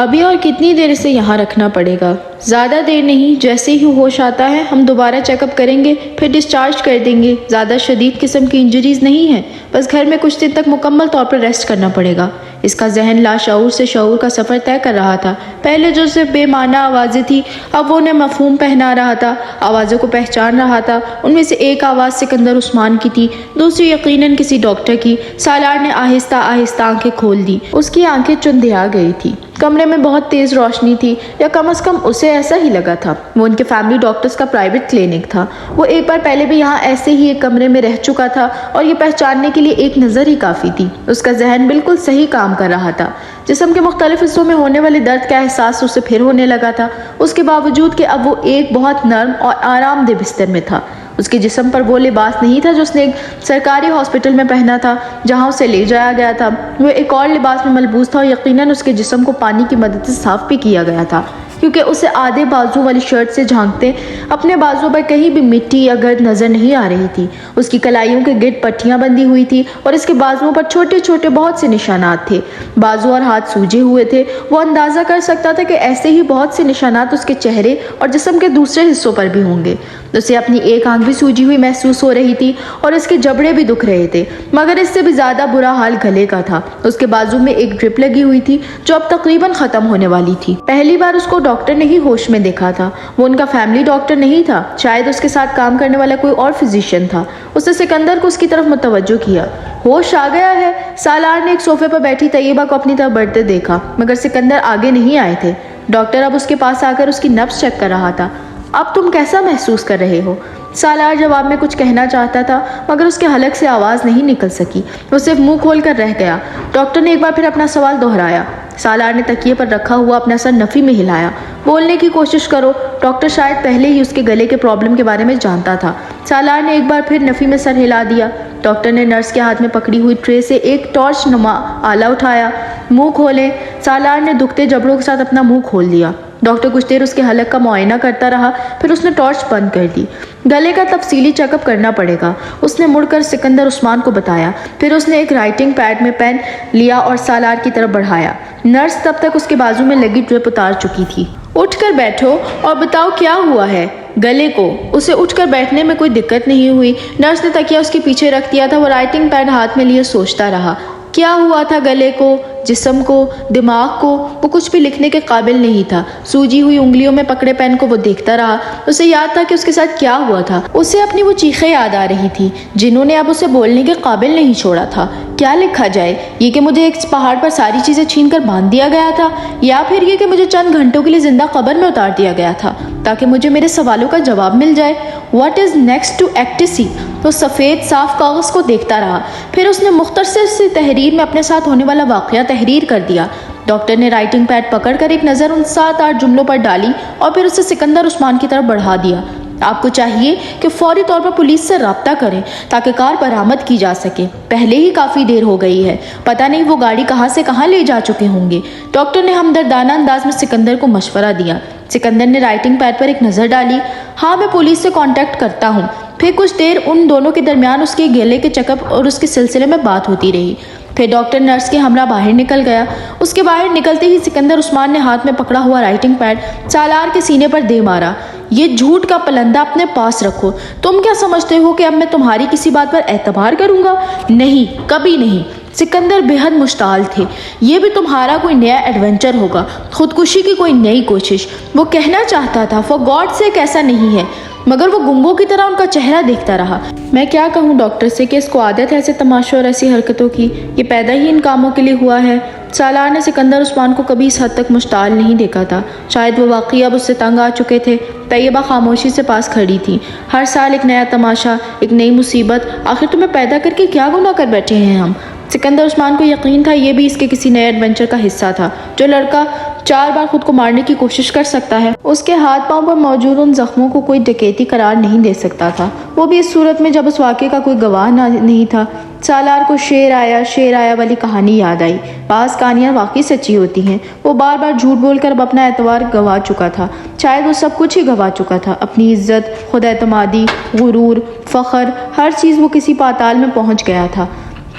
ابھی اور کتنی دیر اسے یہاں رکھنا پڑے گا؟ زیادہ دیر نہیں، جیسے ہی ہوش آتا ہے ہم دوبارہ چیک اپ کریں گے، پھر ڈسچارج کر دیں گے۔ زیادہ شدید قسم کی انجریز نہیں ہیں، بس گھر میں کچھ دن تک مکمل طور پر ریسٹ کرنا پڑے گا۔ اس کا ذہن لاشعور سے شعور کا سفر طے کر رہا تھا۔ پہلے جو صرف بے معنی آوازیں تھیں، اب وہ انہیں مفہوم پہنا رہا تھا۔ آوازوں کو پہچان رہا تھا۔ ان میں سے ایک آواز سکندر عثمان کی تھی، دوسری یقیناً کسی ڈاکٹر کی۔ سالار نے آہستہ آہستہ آنکھیں کھول دی۔ اس کی آنکھیں چندھیا گئی تھی۔ کمرے میں بہت تیز روشنی تھی، یا کم از کم اسے ایسا ہی لگا تھا۔ وہ ان کے فیملی ڈاکٹرز کا پرائیویٹ کلینک تھا۔ وہ ایک بار پہلے بھی یہاں ایسے ہی ایک کمرے میں رہ چکا تھا، اور یہ پہچاننے کے لیے ایک نظر ہی کافی تھی۔ اس کا ذہن بالکل صحیح کام کر رہا تھا۔ جسم کے مختلف حصوں میں ہونے والے درد کا احساس اسے پھر ہونے لگا تھا، اس کے باوجود کہ اب وہ ایک بہت نرم اور آرام دہ بستر میں تھا۔ اس کے جسم پر وہ لباس نہیں تھا جو اس نے ایک سرکاری ہاسپٹل میں پہنا تھا جہاں اسے لے جایا گیا تھا۔ وہ ایک اور لباس میں ملبوس تھا، اور یقیناً اس کے جسم کو پانی کی مدد سے صاف بھی کیا گیا تھا، کیونکہ اسے آدھے بازو والی شرٹ سے جھانکتے اپنے بازو پر کہیں بھی مٹی یا گرد نظر نہیں آ رہی تھی۔ اس کی کلائیوں کے گرد پٹیاں بندھی ہوئی تھی، اور اس کے بازوؤں پر چھوٹے چھوٹے بہت سے نشانات تھے۔ بازو اور ہاتھ سوجے ہوئے تھے۔ وہ اندازہ کر سکتا تھا کہ ایسے ہی بہت سے نشانات اس کے چہرے اور جسم کے دوسرے حصوں پر بھی ہوں گے۔ اسے اپنی ایک آنکھ بھی سوجی ہوئی محسوس ہو رہی تھی، اور اس کے جبڑے بھی دکھ رہے تھے، مگر اس سے بھی زیادہ برا حال گلے کا تھا۔ اس کے بازو میں ایک ڈرپ لگی ہوئی تھی جو اب تقریباً ختم ہونے والی تھی۔ پہلی بار اس کو ڈاکٹر نے ہی ہوش میں دیکھا تھا۔ وہ ان کا فیملی ڈاکٹر نہیں تھا، شاید اس کے ساتھ کام کرنے والا کوئی اور فزیشین تھا۔ اس نے سکندر کو اس کی طرف متوجہ کیا۔ ہوش آ گیا ہے؟ سالار نے ایک صوفے پر بیٹھی طیبہ کو اپنی طرف بڑھتے دیکھا، مگر سکندر آگے نہیں آئے تھے۔ ڈاکٹر اب اس کے پاس آ کر اس کی نبض چیک کر رہا تھا۔ اب تم کیسا محسوس کر رہے ہو؟ سالار جواب میں کچھ کہنا چاہتا تھا، مگر اس کے حلق سے آواز نہیں نکل سکی۔ وہ صرف منہ کھول کر رہ گیا۔ ڈاکٹر نے ایک بار پھر اپنا سوال دہرایا۔ سالار نے تکیے پر رکھا ہوا اپنا سر نفی میں ہلایا۔ بولنے کی کوشش کرو۔ ڈاکٹر شاید پہلے ہی اس کے گلے کے پرابلم کے بارے میں جانتا تھا۔ سالار نے ایک بار پھر نفی میں سر ہلا دیا۔ ڈاکٹر نے نرس کے ہاتھ میں پکڑی ہوئی ٹرے سے ایک ٹارچ نما آلہ اٹھایا۔ منہ کھولیں۔ سالار نے دکھتے جبڑوں کے ساتھ اپنا منہ کھول دیا۔ ڈاکٹر کچھ دیر اس کے حلق کا معائنہ کرتا رہا، پھر اس نے ٹارچ بند کر دی۔ گلے کا تفصیلی چیک اپ کرنا پڑے گا، اس نے مڑ کر سکندر عثمان کو بتایا۔ پھر اس نے ایک رائٹنگ پیڈ میں پین لیا اور سالار کی طرف بڑھایا۔ نرس تب تک اس کے بازو میں لگی ڈرپ اتار چکی تھی۔ اٹھ کر بیٹھو اور بتاؤ کیا ہوا ہے گلے کو۔ اسے اٹھ کر بیٹھنے میں کوئی دقت نہیں ہوئی۔ نرس نے تکیہ اس کے پیچھے رکھ دیا تھا۔ وہ رائٹنگ پیڈ ہاتھ میں لیے سوچتا رہا۔ کیا ہوا تھا گلے کو، جسم کو، دماغ کو؟ وہ کچھ بھی لکھنے کے قابل نہیں تھا۔ سوجی ہوئی انگلیوں میں پکڑے پین کو وہ دیکھتا رہا۔ اسے یاد تھا کہ اس کے ساتھ کیا ہوا تھا۔ اسے اپنی وہ چیخیں یاد آ رہی تھی جنہوں نے اب اسے بولنے کے قابل نہیں چھوڑا تھا۔ کیا لکھا جائے؟ یہ کہ مجھے ایک پہاڑ پر ساری چیزیں چھین کر باندھ دیا گیا تھا، یا پھر یہ کہ مجھے چند گھنٹوں کے لیے زندہ قبر میں اتار دیا گیا تھا تاکہ مجھے میرے سوالوں کا جواب مل جائے۔ What is next to ecstasy? وہ سفید صاف کاغذ کو دیکھتا رہا۔ پھر اس نے مختصر سی تحریر میں اپنے ساتھ ہونے والا واقعہ تحریر کر دیا۔ ڈاکٹر نے رائٹنگ پیڈ پکڑ کر ایک نظر ان 7-8 جملوں پر ڈالی اور پھر اسے سکندر عثمان کی طرف بڑھا دیا۔ آپ کو چاہیے کہ فوری طور پر پولیس سے رابطہ کریں تاکہ کار برآمد کی جا سکے۔ پہلے ہی کافی دیر ہو گئی ہے، پتہ نہیں وہ گاڑی کہاں سے کہاں لے جا چکے ہوں گے۔ ڈاکٹر نے ہمدردانہ انداز میں سکندر کو مشورہ دیا۔ سکندر نے رائٹنگ پیڈ پر ایک نظر ڈالی۔ ہاں، میں پولیس سے کانٹیکٹ کرتا ہوں۔ پھر کچھ دیر ان دونوں کے درمیان اس کے گلے کے چیک اپ اور اس کے سلسلے میں بات ہوتی رہی۔ پھر ڈاکٹر نرس کے ہمراہ باہر نکل گیا۔ اس کے باہر نکلتے ہی سکندر عثمان نے ہاتھ میں پکڑا ہوا رائٹنگ پیڈ سالار کے سینے پر دے مارا۔ یہ جھوٹ کا پلندہ اپنے پاس رکھو۔ تم کیا سمجھتے ہو کہ اب میں تمہاری کسی بات پر اعتبار کروں گا؟ نہیں، کبھی نہیں۔ سکندر بے حد مشتعل تھے۔ یہ بھی تمہارا کوئی نیا ایڈونچر ہوگا، خودکشی کی کوئی نئی کوشش۔ وہ کہنا چاہتا تھا فار گاڈ سیک ایسا نہیں ہے، مگر وہ گنگوں کی طرح ان کا چہرہ دیکھتا رہا۔ میں کیا کہوں ڈاکٹر سے کہ اس کو عادت ہے ایسے تماشوں اور ایسی حرکتوں کی، یہ پیدا ہی ان کاموں کے لیے ہوا ہے۔ سالار نے سکندر عثمان کو کبھی اس حد تک مشتعل نہیں دیکھا تھا۔ شاید وہ واقعی اب اس سے تنگ آ چکے تھے۔ طیبہ خاموشی سے پاس کھڑی تھی۔ ہر سال ایک نیا تماشا، ایک نئی مصیبت۔ آخر تمہیں پیدا کر کے کیا گناہ کر بیٹھے ہیں ہم؟ سکندر عثمان کو یقین تھا یہ بھی اس کے کسی نئے ایڈونچر کا حصہ تھا۔ جو لڑکا 4 بار خود کو مارنے کی کوشش کر سکتا ہے، اس کے ہاتھ پاؤں پر موجود ان زخموں کو کوئی ڈکیتی قرار نہیں دے سکتا تھا، وہ بھی اس صورت میں جب اس واقعے کا کوئی گواہ نہیں تھا۔ سالار کو شیر آیا والی کہانی یاد آئی۔ بعض کہانیاں واقعی سچی ہوتی ہیں۔ وہ بار بار جھوٹ بول کر اب اپنا اعتبار گنوا چکا تھا۔ شاید وہ سب کچھ ہی گنوا چکا تھا، اپنی عزت، خود اعتمادی، غرور، فخر، ہر چیز وہ کسی پاتال میں پہنچ گیا تھا۔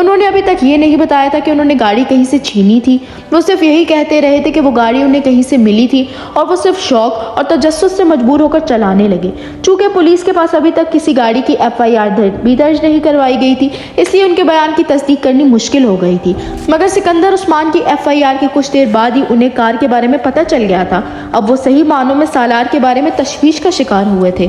انہوں نے ابھی تک یہ نہیں بتایا تھا کہ انہوں نے گاڑی کہیں سے چھینی تھی، وہ صرف یہی کہتے رہے تھے کہ وہ گاڑی انہیں کہیں سے ملی تھی اور وہ صرف شوق اور تجسس سے مجبور ہو کر چلانے لگے۔ چونکہ پولیس کے پاس ابھی تک کسی گاڑی کی FIR بھی درج نہیں کروائی گئی تھی، اس لیے ان کے بیان کی تصدیق کرنی مشکل ہو گئی تھی، مگر سکندر عثمان کی FIR کے کچھ دیر بعد ہی انہیں کار کے بارے میں پتہ چل گیا تھا۔ اب وہ صحیح معنوں میں سالار کے بارے میں تشویش کا شکار ہوئے تھے۔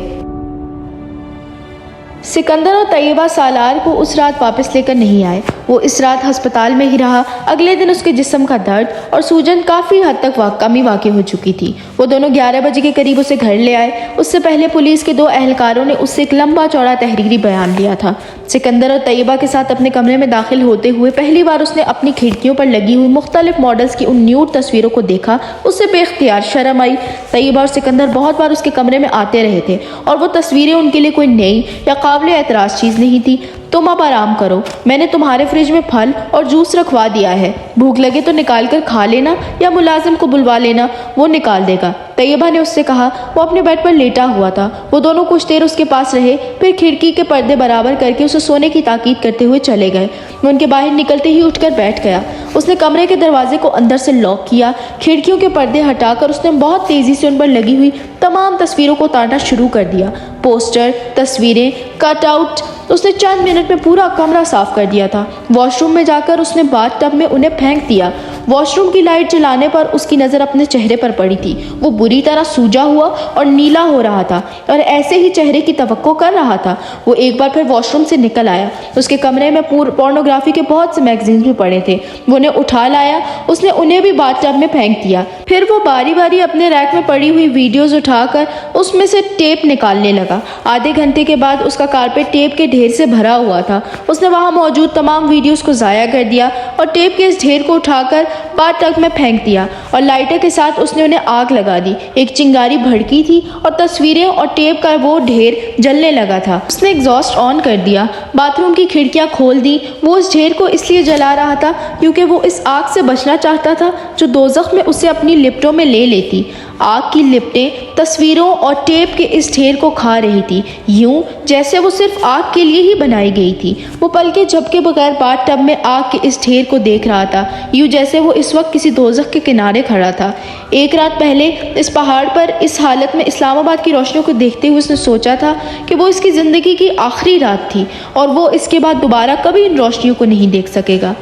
سکندر اور طیبہ سالار کو اس رات واپس لے کر نہیں آئے، وہ اس رات ہسپتال میں ہی رہا۔ اگلے دن اس کے جسم کا درد اور سوجن کافی حد تک کمی واقع ہو چکی تھی۔ وہ دونوں 11 بجے کے قریب اسے گھر لے آئے۔ اس سے پہلے پولیس کے 2 اہلکاروں نے اس سے ایک لمبا چوڑا تحریری بیان لیا تھا۔ سکندر اور طیبہ کے ساتھ اپنے کمرے میں داخل ہوتے ہوئے پہلی بار اس نے اپنی کھڑکیوں پر لگی ہوئی مختلف ماڈلز کی ان نیوڈ تصویروں کو دیکھا۔ اس سے بے اختیار شرم آئی۔ طیبہ اور سکندر بہت بار اس کے کمرے میں آتے رہے تھے اور وہ تصویریں ان کے لیے کوئی نئی یا قابل اعتراض چیز نہیں تھی۔ تم اب آرام کرو، میں نے تمہارے فریج میں پھل اور جوس رکھوا دیا ہے، بھوک لگے تو نکال کر کھا لینا یا ملازم کو بلوا لینا، وہ نکال دے گا، طیبہ نے اس سے کہا۔ وہ اپنے بیڈ پر لیٹا ہوا تھا۔ وہ دونوں کچھ دیر اس کے پاس رہے، پھر کھڑکی کے پردے برابر کر کے اسے سونے کی تاکید کرتے ہوئے چلے گئے۔ وہ ان کے باہر نکلتے ہی اٹھ کر بیٹھ گیا۔ اس نے کمرے کے دروازے کو اندر سے لاک کیا، کھڑکیوں کے پردے ہٹا کر اس نے بہت تیزی سے ان پر لگی ہوئی تمام تصویروں کو اتارنا شروع کر دیا۔ پوسٹر، تصویریں، کٹ آؤٹ، اس نے چند منٹ میں پورا کمرہ صاف کر دیا تھا۔ واش روم میں جا کر اس نے باتھ ٹب میں انہیں پھینک دیا۔ واش روم کی لائٹ جلانے پر اس کی نظر اپنے چہرے پر پڑی تھی۔ وہ بری طرح سوجا ہوا اور نیلا ہو رہا تھا اور ایسے ہی چہرے کی توقع کر رہا تھا۔ وہ ایک بار پھر واش روم سے نکل آیا۔ اس کے کمرے میں پورنوگرافی کے بہت سے میگزینز بھی پڑے تھے۔ وہ انہیں اٹھا لایا، اس نے انہیں بھی باتھ ٹب میں پھینک دیا۔ پھر وہ باری باری اپنے ریک میں پڑی ہوئی ویڈیوز اٹھا کر اس میں سے ٹیپ نکالنے لگا۔ آدھے گھنٹے کے بعد اس کا کارپیٹ ٹیپ کے ڈھیر سے بھرا ہوا تھا۔ اس نے وہاں موجود تمام ویڈیوز کو ضائع کر دیا اور ٹیپ کے اس ڈھیر کو اٹھا کر باتھ ٹب میں پھینک دیا اور لائٹر کے ساتھ اس نے انہیں آگ لگا دی۔ ایک چنگاری بھڑکی تھی اور تصویریں اور ٹیپ کا وہ ڈھیر جلنے لگا تھا۔ اس نے ایگزاسٹ آن کر دیا، باتھ روم کی کھڑکیاں کھول دی۔ وہ اس ڈھیر کو اس لیے جلا رہا تھا کیونکہ وہ اس آگ سے بچنا چاہتا تھا جو دوزخ میں اسے اپنی لپٹوں میں لے لیتی۔ آگ کی لپٹیں تصویروں اور ٹیپ کے اس ڈھیر کو کھا رہی تھی، یوں جیسے وہ صرف آگ کے لیے ہی بنائی گئی تھی۔ وہ پلکیں جھپکے بغیر باتھ ٹب میں آگ کے اس ڈھیر کو دیکھ رہا تھا، یوں جیسے وہ اس وقت کسی دوزخ کے کنارے کھڑا تھا۔ ایک رات پہلے اس پہاڑ پر اس حالت میں اسلام آباد کی روشنیوں کو دیکھتے ہوئے اس نے سوچا تھا کہ وہ اس کی زندگی کی آخری رات تھی اور وہ اس کے بعد دوبارہ کبھی ان روشنیوں کو نہیں دیکھ سکے گا۔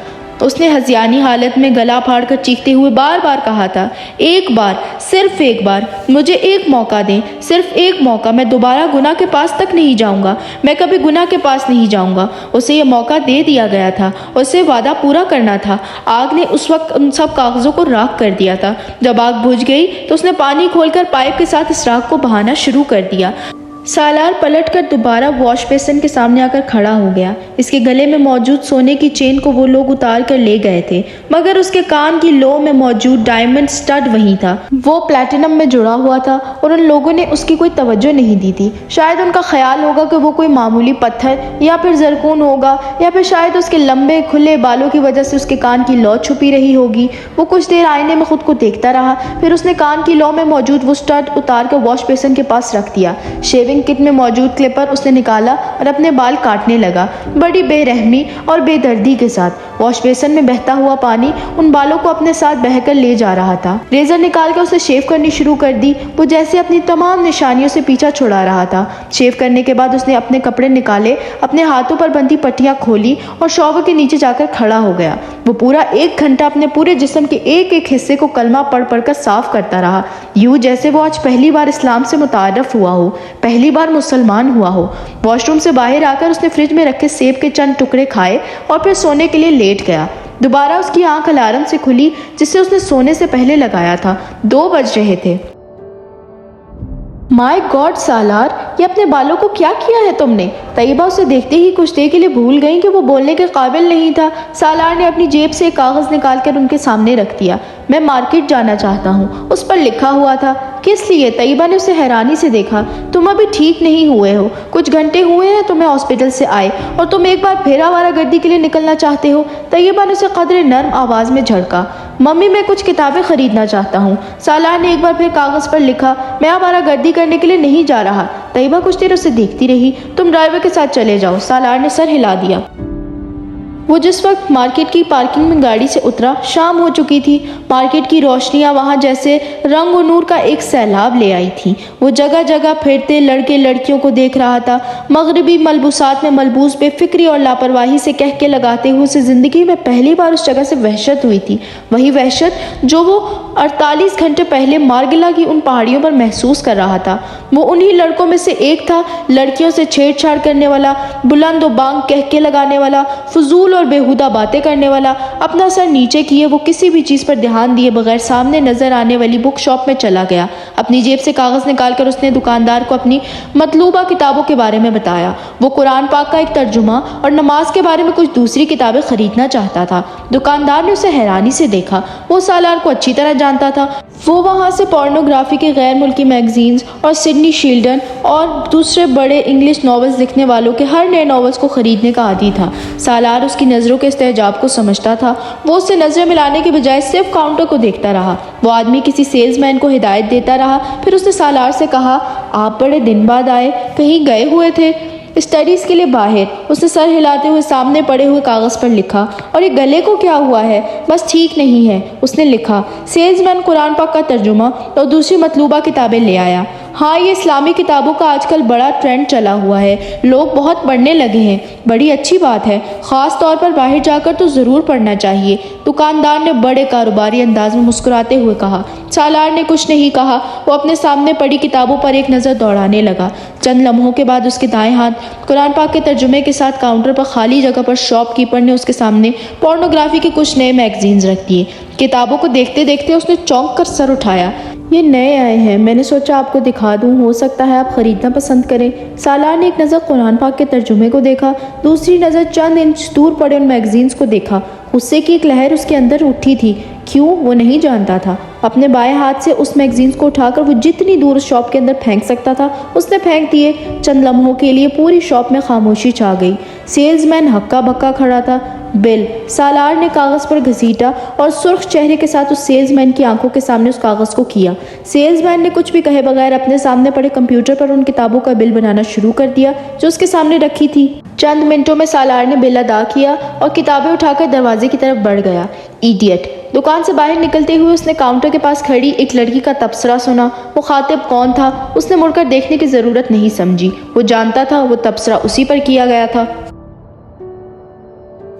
اس نے ہذیانی حالت میں گلا پھاڑ کر چیختے ہوئے بار بار کہا تھا، ایک بار، صرف ایک بار، مجھے ایک موقع دیں، صرف ایک موقع، میں دوبارہ گناہ کے پاس تک نہیں جاؤں گا، میں کبھی گناہ کے پاس نہیں جاؤں گا۔ اسے یہ موقع دے دیا گیا تھا، اسے وعدہ پورا کرنا تھا۔ آگ نے اس وقت ان سب کاغذوں کو راکھ کر دیا تھا۔ جب آگ بجھ گئی تو اس نے پانی کھول کر پائپ کے ساتھ اس راکھ کو بہانا شروع کر دیا۔ سالار پلٹ کر دوبارہ واش بیسن کے سامنے آ کر کھڑا ہو گیا۔ اس کے گلے میں موجود سونے کی چین کو وہ لوگ اتار کر لے گئے تھے، مگر اس کے کان کی لو میں موجود ڈائمنڈ سٹڈ وہیں تھا۔ وہ پلیٹینم میں جڑا ہوا تھا اور ان لوگوں نے اس کی کوئی توجہ نہیں دی تھی۔ شاید ان کا خیال ہوگا کہ وہ کوئی معمولی پتھر یا پھر زرکون ہوگا، یا پھر شاید اس کے لمبے کھلے بالوں کی وجہ سے اس کے کان کی لو چھپی رہی ہوگی۔ وہ کچھ دیر آئینے میں خود کو دیکھتا رہا، پھر اس نے کان کی لو میں موجود وہ سٹڈ اتار کر واش بیسن کے پاس رکھ دیا۔ شیونگ کٹ میں موجود کلپر اس نے نکالا اور اپنے بال کاٹنے لگا، بڑی بے رحمی اور بے دردی کے ساتھ۔ واش بیسن میں بہتا ہوا پانی ان بالوں کو اپنے ساتھ بہہ کر لے جا رہا تھا۔ ریزر نکال کے اسے شیو کرنی شروع کر دی، وہ جیسے اپنی تمام نشانیوں سے پیچھا چھڑا رہا تھا۔ شیو کرنے کے بعد اس نے اپنے کپڑے نکالے، اپنے ہاتھوں پر بندھی پٹیاں کھولی اور شاور کے نیچے جا کر کھڑا ہو گیا۔ وہ پورا 1 گھنٹہ اپنے پورے جسم کے ایک ایک حصے کو کلمہ پڑھ پڑھ کر صاف کرتا رہا، یوں جیسے وہ آج پہلی بار اسلام سے متعارف ہوا ہو، پہلی بار مسلمان ہوا ہو۔ واش روم سے باہر آ کر اس نے فریج میں رکھے سیب کے چند ٹکڑے کھائے اور پھر سونے کے لیے لیٹ گیا۔ دوبارہ اس کی آنکھ الارم سے کھلی جسے اس نے سونے سے پہلے لگایا تھا۔ 2 بج رہے تھے۔ مائی گاڈ سالار، یہ اپنے بالوں کو کیا کیا ہے تم نے؟ طیبہ اسے دیکھتے ہی کچھ دیر کے لیے بھول گئیں کہ وہ بولنے کے قابل نہیں تھا۔ سالار نے اپنی جیب سے ایک کاغذ نکال کر ان کے سامنے رکھ دیا۔ میں مارکیٹ جانا چاہتا ہوں، اس پر لکھا ہوا تھا۔ کس لیے؟ طیبہ نے اسے حیرانی سے دیکھا۔ تم ابھی ٹھیک نہیں ہوئے ہو، کچھ گھنٹے ہوئے ہیں تمہیں ہاسپٹل سے آئے اور تم ایک بار پھر آوارہ گردی کے لیے نکلنا چاہتے ہو۔ طیبہ نے اسے قدرے نرم آواز میں جھڑکا۔ ممی، میں کچھ کتابیں خریدنا چاہتا ہوں۔ سالار نے ایک بار پھر کاغذ پر لکھا۔ میں آوارہ گردی کرنے کے لیے نہیں جا رہا۔ طیبہ کچھ دیر اسے دیکھتی رہی۔ تم ڈرائیور کے ساتھ چلے جاؤ، سالار نے سر ہلا دیا۔ وہ جس وقت مارکیٹ کی پارکنگ میں گاڑی سے اترا شام ہو چکی تھی۔ مارکیٹ کی روشنیاں وہاں جیسے رنگ و نور کا ایک سیلاب لے آئی تھیں۔ وہ جگہ جگہ پھرتے لڑکے لڑکیوں کو دیکھ رہا تھا، مغربی ملبوسات میں ملبوس بے فکری اور لاپرواہی سے کہکے لگاتے ہوئے اسے زندگی میں پہلی بار اس جگہ سے وحشت ہوئی تھی، وہی وحشت جو وہ 48 گھنٹے پہلے مارگلا کی ان پہاڑیوں پر محسوس کر رہا تھا۔ وہ انہی لڑکوں میں سے ایک تھا، لڑکیوں سے چھیڑ چھاڑ کرنے والا، بلند و بانگ کہکے لگانے والا، فضول اور بیہودہ باتیں کرنے والا۔ اپنا سر نیچے کیے وہ کسی بھی چیز پر دھیان دیے بغیر سامنے نظر آنے والی بک شاپ میں چلا گیا۔ اپنی جیب سے کاغذ نکال کر اس نے دکاندار کو اپنی مطلوبہ کتابوں کے بارے میں بتایا۔ وہ قرآن پاک کا ایک ترجمہ اور نماز کے بارے میں کچھ دوسری کتابیں خریدنا چاہتا تھا۔ دکاندار نے اسے حیرانی سے دیکھا، وہ سالار کو اچھی طرح جانتا تھا۔ وہ وہاں سے پورنوگرافی کے غیر ملکی میگزینز اور سڈنی شیلڈن اور دوسرے بڑے انگلش ناولز لکھنے والوں کے ہر نئے ناولز کو خریدنے کا عادی تھا۔ سالار اس کی نظروں کے استعجاب کو سمجھتا تھا۔ وہ اس سے نظریں ملانے کے بجائے صرف کاؤنٹر کو دیکھتا رہا۔ وہ آدمی کسی سیلز مین کو ہدایت دیتا رہا۔ پھر اس نے سالار سے کہا، آپ بڑے دن بعد آئے، کہیں گئے ہوئے تھے؟ اسٹڈیز کے لیے باہر۔ اس نے سر ہلاتے ہوئے سامنے پڑے ہوئے کاغذ پر لکھا۔ اور یہ گلے کو کیا ہوا ہے؟ بس ٹھیک نہیں ہے، اس نے لکھا۔ سیلز مین قرآن پاک کا ترجمہ اور دوسری مطلوبہ کتابیں لے آیا۔ ہاں، یہ اسلامی کتابوں کا آج کل بڑا ٹرینڈ چلا ہوا ہے، لوگ بہت پڑھنے لگے ہیں، بڑی اچھی بات ہے، خاص طور پر باہر جا کر تو ضرور پڑھنا چاہیے، دکاندار نے بڑے کاروباری انداز میں مسکراتے ہوئے کہا۔ سالار نے کچھ نہیں کہا، وہ اپنے سامنے پڑی کتابوں پر ایک نظر دوڑانے لگا۔ چند لمحوں کے بعد اس کے دائیں ہاتھ قرآن پاک کے ترجمے کے ساتھ کاؤنٹر پر خالی جگہ پر شاپ کیپر نے اس کے سامنے پورنوگرافی کے کچھ نئے میگزینز رکھ دیے۔ کتابوں کو دیکھتے دیکھتے اس نے چونک کر سر اٹھایا۔ یہ نئے آئے ہیں، میں نے سوچا آپ کو دکھا دوں، ہو سکتا ہے آپ خریدنا پسند کریں۔ سالار نے ایک نظر قرآن پاک کے ترجمے کو دیکھا، دوسری نظر چند انچ دور پڑے ان میگزینز کو دیکھا۔ غصے کی ایک لہر اس کے اندر اٹھی تھی، کیوں وہ نہیں جانتا تھا۔ اپنے بائیں ہاتھ سے اس میگزینز کو اٹھا کر وہ جتنی دور اس شاپ کے اندر پھینک سکتا تھا اس نے پھینک دیے۔ چند لمحوں کے لیے پوری شاپ میں خاموشی چھا گئی۔ سیلز مین ہکا بکا کھڑا تھا۔ بل، سالار نے کاغذ پر گھسیٹا اور سرخ چہرے کے ساتھ اس سیلز مین کی آنکھوں کے سامنے اس کاغذ کو کیا۔ سیلز مین نے کچھ بھی کہے بغیر اپنے سامنے پڑے کمپیوٹر پر ان کتابوں کا بل بنانا شروع کر دیا جو اس کے سامنے رکھی تھی۔ چند منٹوں میں سالار نے بل ادا کیا اور کتابیں اٹھا کر دروازے کی طرف بڑھ گیا۔ ایڈیٹ! دکان سے باہر نکلتے ہوئے اس نے کاؤنٹر کے پاس کھڑی ایک لڑکی کا تبصرہ سنا۔ مخاطب کون تھا اس نے مڑ کر دیکھنے کی ضرورت نہیں سمجھی، وہ جانتا تھا وہ تبصرہ اسی پر کیا گیا تھا۔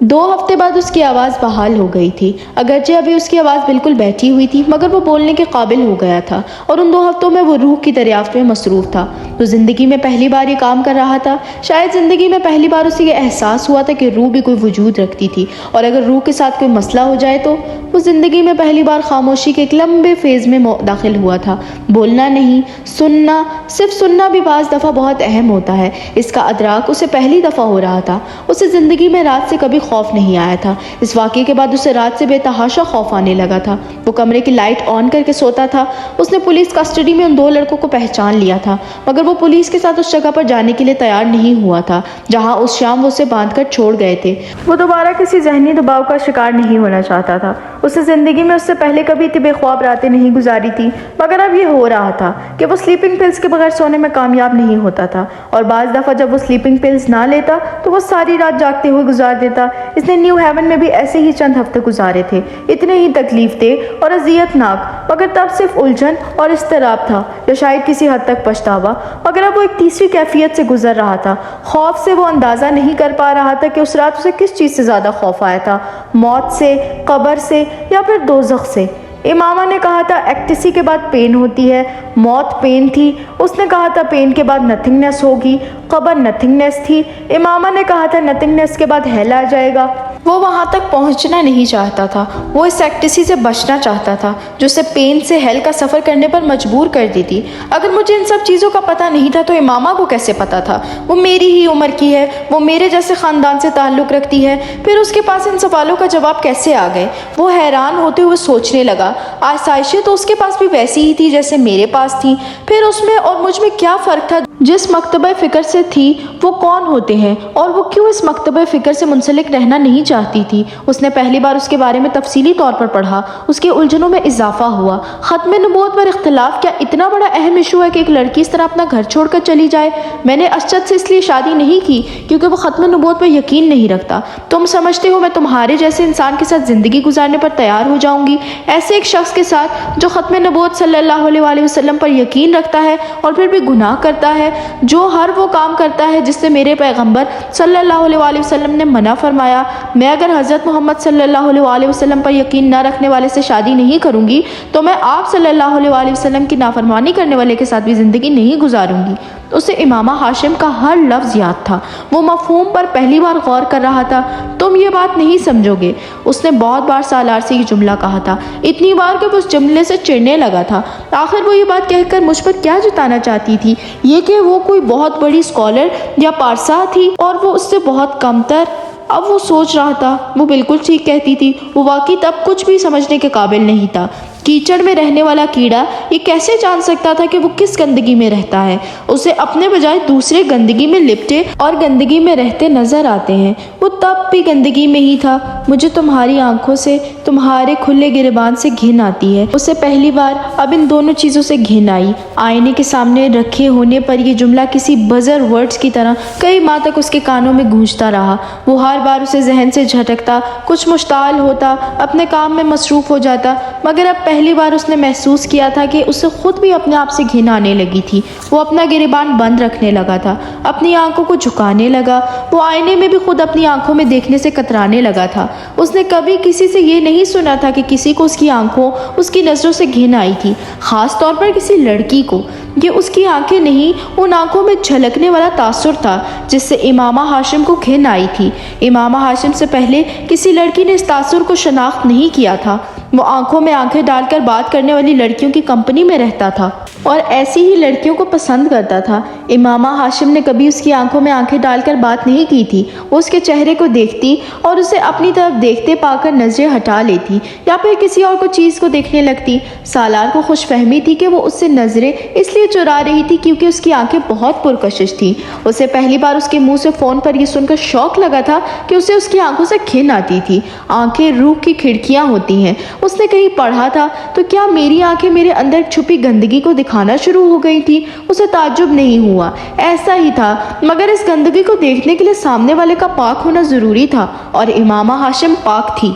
2 ہفتے بعد اس کی آواز بحال ہو گئی تھی، اگرچہ ابھی اس کی آواز بالکل بیٹھی ہوئی تھی مگر وہ بولنے کے قابل ہو گیا تھا، اور ان 2 ہفتوں میں وہ روح کی دریافت میں مصروف تھا۔ تو زندگی میں پہلی بار یہ کام کر رہا تھا، شاید زندگی میں پہلی بار اسے یہ احساس ہوا تھا کہ روح بھی کوئی وجود رکھتی تھی، اور اگر روح کے ساتھ کوئی مسئلہ ہو جائے تو وہ زندگی میں پہلی بار خاموشی کے ایک لمبے فیز میں داخل ہوا تھا۔ بولنا نہیں، سننا، صرف سننا بھی بعض دفعہ بہت اہم ہوتا ہے۔ اس کا ادراک اسے پہلی دفعہ ہو رہا تھا۔ اسے زندگی میں رات سے کبھی خوف نہیں آیا تھا۔ اس واقعے کے بعد اسے رات سے بے تحاشا خوف آنے لگا تھا۔ وہ کمرے کی لائٹ آن کر کے سوتا تھا۔ اس نے پولیس کسٹڈی میں ان 2 لڑکوں کو پہچان لیا تھا، مگر وہ پولیس کے ساتھ اس جگہ پر جانے کے لیے تیار نہیں ہوا تھا جہاں اس شام وہ اسے باندھ کر چھوڑ گئے تھے۔ وہ دوبارہ کسی ذہنی دباؤ کا شکار نہیں ہونا چاہتا تھا۔ اسے زندگی میں اس سے پہلے کبھی اتنی بے خواب راتیں نہیں گزاری تھی، مگر اب یہ ہو رہا تھا کہ وہ سلیپنگ پلز کے بغیر سونے میں کامیاب نہیں ہوتا تھا، اور بعض دفعہ جب وہ سلیپنگ پلز نہ لیتا تو وہ ساری رات جاگتے ہوئے گزار دیتا۔ اس نے نیو ہیون میں بھی ایسے ہی چند ہفتے گزارے تھے، اتنے ہی تکلیف دہ اور اذیت ناک، مگر تب صرف الجھن اور اضطراب تھا، یا شاید کسی حد تک پچھتاوا۔ مگر اب وہ ایک تیسری کیفیت سے گزر رہا تھا، خوف سے۔ وہ اندازہ نہیں کر پا رہا تھا کہ اس رات اسے کس چیز سے زیادہ خوف آیا تھا، موت سے، قبر سے، یا پھر دوزخ سے۔ امامہ نے کہا تھا ایکٹسی کے بعد پین ہوتی ہے، موت پین تھی۔ اس نے کہا تھا پین کے بعد نتھنگنیس ہوگی، قبر نتھنگنیس تھی۔ امامہ نے کہا تھا نتھنگنیس کے بعد ہیل آ جائے گا۔ وہ وہاں تک پہنچنا نہیں چاہتا تھا، وہ اس ایکٹسی سے بچنا چاہتا تھا جو اسے پین سے ہیل کا سفر کرنے پر مجبور کر دیتی۔ اگر مجھے ان سب چیزوں کا پتہ نہیں تھا تو امامہ کو کیسے پتہ تھا؟ وہ میری ہی عمر کی ہے، وہ میرے جیسے خاندان سے تعلق رکھتی ہے، پھر اس کے پاس ان سوالوں کا جواب کیسے آ گئے؟ وہ حیران ہوتے ہوئے سوچنے لگا، آسائشیں تو اس کے پاس بھی ویسی ہی تھی جیسے میرے پاس تھیں، پھر اس میں اور مجھ میں کیا فرق تھا؟ جس مکتبہ فکر سے تھی وہ کون ہوتے ہیں، اور وہ کیوں اس مکتبہ فکر سے منسلک رہنا نہیں چاہتی تھی۔ اس نے پہلی بار اس کے بارے میں تفصیلی طور پر پڑھا، اس کے الجھنوں میں اضافہ ہوا۔ ختم نبوت پر اختلاف کیا اتنا بڑا اہم ایشو ہے کہ ایک لڑکی اس طرح اپنا گھر چھوڑ کر چلی جائے؟ میں نے اسجد سے اس لیے شادی نہیں کی کیونکہ وہ ختم نبوت پر یقین نہیں رکھتا۔ تم سمجھتے ہو میں تمہارے جیسے انسان کے ساتھ زندگی گزارنے پر تیار ہو جاؤں گی؟ ایسے ایک شخص کے ساتھ جو ختم نبوت صلی اللہ علیہ وآلہ وسلم پر یقین رکھتا ہے اور پھر بھی گناہ کرتا ہے، جو ہر وہ کام کرتا ہے جس سے میرے پیغمبر صلی اللہ علیہ وآلہ وسلم نے منع فرمایا۔ میں اگر حضرت محمد صلی اللہ علیہ وآلہ وسلم پر یقین نہ رکھنے والے سے شادی نہیں کروں گی تو میں آپ صلی اللہ علیہ وآلہ وسلم کی نافرمانی کرنے والے کے ساتھ بھی زندگی نہیں گزاروں گی۔ اسے امامہ ہاشم کا ہر لفظ یاد تھا، وہ مفہوم پر پہلی بار غور کر رہا تھا۔ تم یہ بات نہیں سمجھو گے، اس نے بہت بار سالار سے یہ جملہ کہا تھا، اتنی بار کہ وہ اس جملے سے چڑھنے لگا تھا۔ آخر وہ یہ بات کہہ کر مجھ پر کیا جتانا چاہتی تھی؟ یہ کہ وہ کوئی بہت بڑی اسکالر یا پارسا تھی اور وہ اس سے بہت کم تر۔ اب وہ سوچ رہا تھا، وہ بالکل ٹھیک کہتی تھی، وہ واقعی تب کچھ بھی سمجھنے کے قابل نہیں تھا۔ کیچڑ میں رہنے والا کیڑا یہ کیسے جان سکتا تھا کہ وہ کس گندگی میں رہتا ہے؟ اسے اپنے بجائے دوسرے گندگی میں لپٹے اور گندگی میں رہتے نظر آتے ہیں۔ وہ تب بھی گندگی میں ہی تھا۔ مجھے تمہاری آنکھوں سے، تمہارے کھلے گریبان سے گھن آتی ہے۔ اسے پہلی بار اب ان دونوں چیزوں سے گھن آئی۔ آئینے کے سامنے رکھے ہونے پر یہ جملہ کسی بزر ورڈز کی طرح کئی ماہ تک اس کے کانوں میں گونجتا رہا۔ وہ ہر بار اسے ذہن سے جھٹکتا، کچھ مشتعل ہوتا، اپنے کام میں مصروف ہو جاتا، مگر اب پہلی بار اس نے محسوس کیا تھا کہ اسے خود بھی اپنے آپ سے گھن آنے لگی تھی۔ وہ اپنا گریبان بند رکھنے لگا تھا، اپنی آنکھوں کو جھکانے لگا۔ وہ آئینے میں بھی خود اپنی آنکھوں میں دیکھنے سے کترانے لگا تھا۔ اس نے کبھی کسی سے یہ نہیں سنا تھا کہ کسی کو اس کی آنکھوں، اس کی نظروں سے گھن آئی تھی، خاص طور پر کسی لڑکی کو۔ یہ اس کی آنکھیں نہیں، ان آنکھوں میں جھلکنے والا تاثر تھا جس سے امامہ ہاشم کو گھن آئی تھی۔ امامہ ہاشم سے پہلے کسی لڑکی نے اس تاثر کو شناخت نہیں کیا تھا۔ وہ آنکھوں میں آنکھیں ڈال کر بات کرنے والی لڑکیوں کی کمپنی میں رہتا تھا اور ایسی ہی لڑکیوں کو پسند کرتا تھا۔ امامہ ہاشم نے کبھی اس کی آنکھوں میں آنکھیں ڈال کر بات نہیں کی تھی۔ وہ اس کے چہرے کو دیکھتی اور اسے اپنی طرف دیکھتے پا کر نظریں ہٹا لیتی یا پھر کسی اور کو چیز کو دیکھنے لگتی۔ سالار کو خوش فہمی تھی کہ وہ اس سے نظریں اس لیے چرا رہی تھی کیونکہ اس کی آنکھیں بہت پرکشش تھیں۔ اسے پہلی بار اس کے منہ سے فون پر یہ سن کر شوق لگا تھا کہ اسے اس کی آنکھوں سے گھن آتی تھی۔ آنکھیں روح کی کھڑکیاں ہوتی ہیں، اس نے کہیں پڑھا تھا، تو کیا میری آنکھیں میرے اندر چھپی گندگی کو دکھانا شروع ہو گئی تھی؟ اسے تعجب نہیں ہوا، ایسا ہی تھا، مگر اس گندگی کو دیکھنے کے لیے سامنے والے کا پاک ہونا ضروری تھا اور امامہ ہاشم پاک تھی۔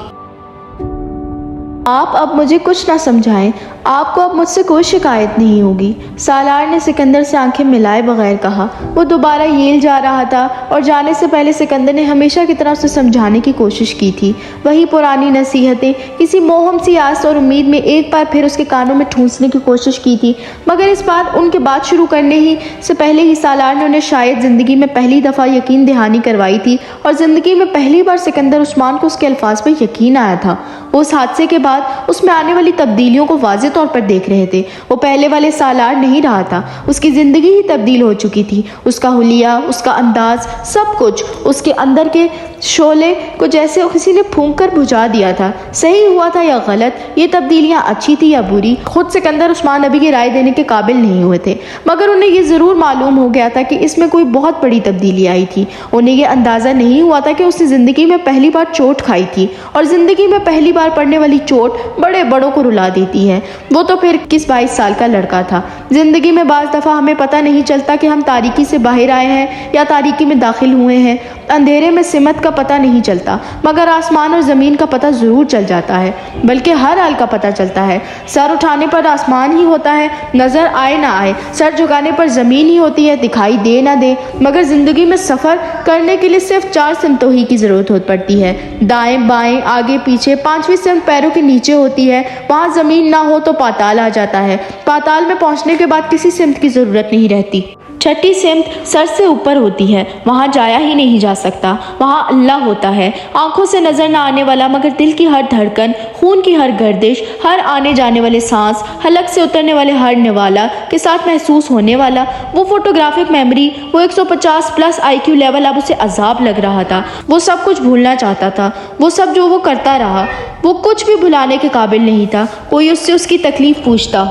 آپ اب مجھے کچھ نہ سمجھائیں، آپ کو اب مجھ سے کوئی شکایت نہیں ہوگی، سالار نے سکندر سے آنکھیں ملائے بغیر کہا۔ وہ دوبارہ ییل جا رہا تھا اور جانے سے پہلے سکندر نے ہمیشہ کی طرح اسے سمجھانے کی کوشش کی تھی، وہی پرانی نصیحتیں، کسی موہم سی آس اور امید میں ایک بار پھر اس کے کانوں میں ٹھونسنے کی کوشش کی تھی، مگر اس بار ان کے بات شروع کرنے ہی سے پہلے ہی سالار نے انہیں شاید زندگی میں پہلی دفعہ یقین دہانی کروائی تھی اور زندگی میں پہلی بار سکندر عثمان کو اس کے الفاظ پر یقین آیا تھا۔ وہ اس حادثے کے بعد اس میں آنے والی تبدیلیوں کو واضح طور پر دیکھ رہے تھے۔ وہ پہلے والے سالار نہیں رہا تھا، اس کی زندگی ہی تبدیل ہو چکی تھی، اس کا حلیہ، اس کا انداز، سب کچھ اس کے اندر کے شعلے کو جیسے کسی نے پھونک کر بجھا دیا تھا۔ صحیح ہوا تھا یا غلط، یہ تبدیلیاں اچھی تھی یا بری، خود سکندر عثمان نبی کی رائے دینے کے قابل نہیں ہوئے تھے، مگر انہیں یہ ضرور معلوم ہو گیا تھا کہ اس میں کوئی بہت بڑی تبدیلی آئی تھی۔ انہیں یہ اندازہ نہیں ہوا تھا کہ اس نے زندگی میں پہلی بار چوٹ کھائی تھی، اور زندگی میں پہلی بار پڑنے والی چوٹ بڑے بڑوں کو رلا دیتی ہے۔ وہ تو پھر 21-22 سال کا لڑکا تھا۔ زندگی میں بعض دفعہ ہمیں پتہ نہیں چلتا کہ ہم تاریکی سے باہر آئے ہیں یا تاریکی میں داخل ہوئے ہیں، اندھیرے میں سمت کا پتہ نہیں چلتا، مگر آسمان اور زمین کا پتہ ضرور چل جاتا ہے، بلکہ ہر حال کا پتہ چلتا ہے۔ سر اٹھانے پر آسمان ہی ہوتا ہے، نظر آئے نہ آئے، سر جھکانے پر زمین ہی ہوتی ہے، دکھائی دے نہ دے، مگر زندگی میں سفر کرنے کے لیے صرف 4 سمتوں ہی کی ضرورت پڑتی ہے، دائیں بائیں آگے پیچھے۔ 5ویں سمت پیروں کے نیچے ہوتی ہے، وہاں زمین نہ ہو تو پاتال آ جاتا ہے، پاتال میں پہنچنے کے بعد کسی سمت کی ضرورت نہیں رہتی۔ 6ٹھی سمت سر سے اوپر ہوتی ہے، وہاں جایا ہی نہیں جا سکتا، وہاں اللہ ہوتا ہے، آنکھوں سے نظر نہ آنے والا مگر دل کی ہر دھڑکن، خون کی ہر گردش، ہر آنے جانے والے سانس، حلق سے اترنے والے ہر نوالا کے ساتھ محسوس ہونے والا۔ وہ فوٹوگرافک میموری، وہ 150+ IQ لیول اب اسے عذاب لگ رہا تھا۔ وہ سب کچھ بھولنا چاہتا تھا، وہ سب جو وہ کرتا رہا، وہ کچھ بھی بھلانے کے قابل نہیں تھا۔ کوئی اس سے اس کی تکلیف پوچھتا